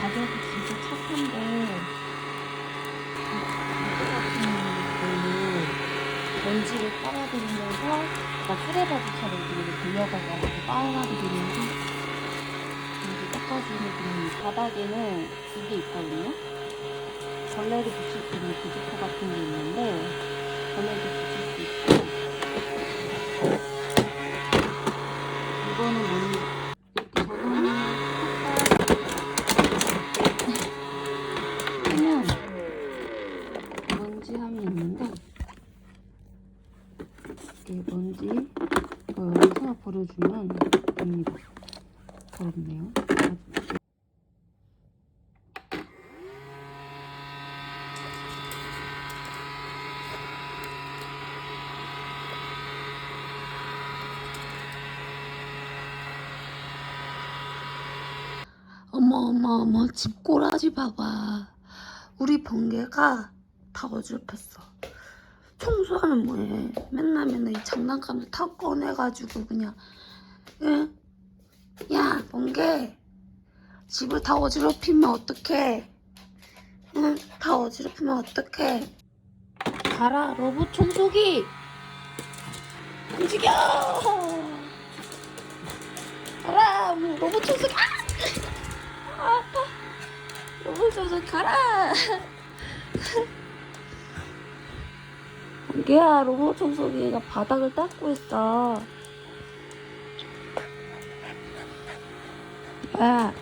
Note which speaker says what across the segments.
Speaker 1: 가격이 진짜 착한데 걸로 먼지를 빨아들이면서 약간 쓰레바지처럼 이렇게 돌려가지고 빨아들이면서 먼지 닦아주는 이 바닥에는 이게 있거든요. 걸레를 붙일 수 있는 비즈코 같은 게 있는데 걸레도 붙일 수 있고, 이거는 뭔지 저거는 하면 먼지 함이 있는데, 이게 먼지 이거 여기서 버려주면 됩니다. 더럽네요. 어머 집꼬라지 봐봐. 우리 번개가 다 어지럽혔어. 청소하면 뭐해. 맨날 이 장난감을 다 꺼내가지고 그냥. 응? 야 번개, 집을 다 어지럽히면 어떡해. 응? 다 어지럽히면 어떡해. 가라 로봇 청소기, 움직여. 가라 로봇 청소기. 아파. 로봇 청소기 가라. 번개야, 로봇 청소기가 바닥을 닦고 있어. 야,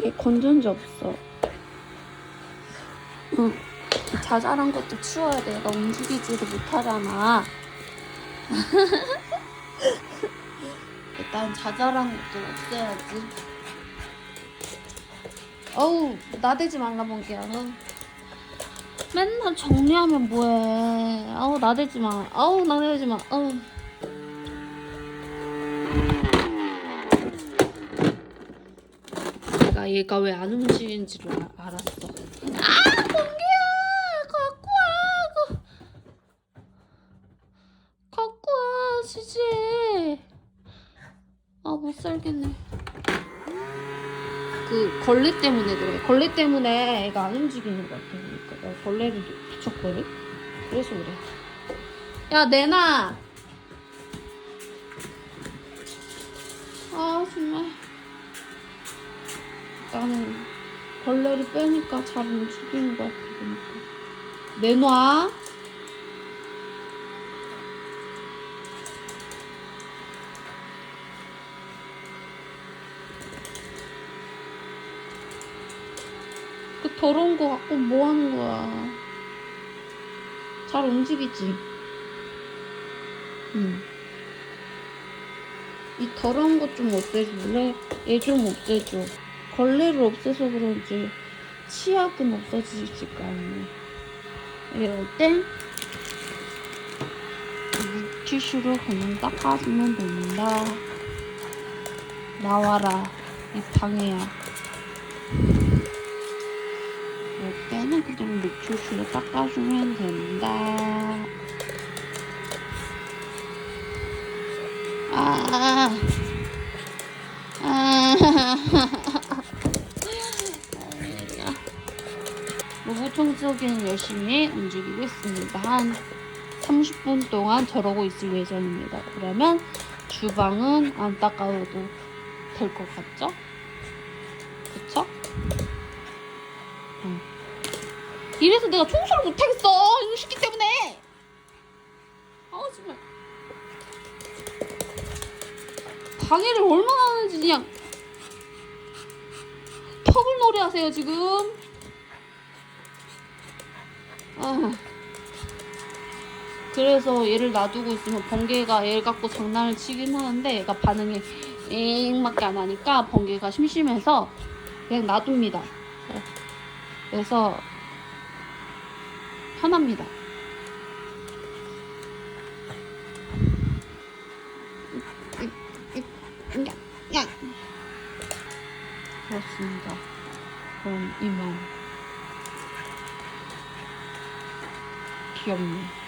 Speaker 1: 얘 건전지 없어. 응, 자잘한 것도 치워야 돼. 얘가 움직이지도 못하잖아. 일단 자잘한 것도 없애야지. 어우, 나대지 말라 번개야. 맨날 정리하면 뭐해. 아우 나대지 마. 아우 나대지 마. 아우. 내가 얘가 왜 안 움직이는지를 알았어. 아 번개야, 갖고 와. 갖고 와 지지. 아 못 살겠네. 그 걸레 때문에 그래. 걸레 때문에 애가 안 움직이는 것 같아. 그러니까 내가 걸레를 붙였거든. 그래서 그래. 야 내놔. 아 정말. 나는 걸레를 빼니까 잘 움직이는 것 같아. 그러니까 내놔. 그 더러운 거 갖고 뭐 하는 거야. 잘 움직이지? 응. 이 더러운 것 좀 없애줄래? 얘 좀 없애줘. 걸레를 없애서 그런지 치약은 없어지지가 않네. 이럴 땐 물티슈로 그냥 닦아주면 된다. 나와라 이 방해야. 이럴 때는 그냥 물티슈로 닦아주면 된다. 로봇 청소기는 열심히 움직이고 있습니다. 한 30분 동안 저러고 있을 예정입니다. 그러면 주방은 안 닦아도 될 것 같죠? 그쵸? 응. 이래서 내가 청소를 못하겠어! 이 새끼 때문에! 아우 정말 방해를 얼마나 하는지 그냥 턱을 놀이 하세요 지금. 그래서 얘를 놔두고 있으면 번개가 얘를 갖고 장난을 치긴 하는데 얘가 반응이 엥밖에 안 하니까 번개가 심심해서 그냥 놔둡니다. 그래서 편합니다. 그렇습니다. 그럼 이만. 귀엽네.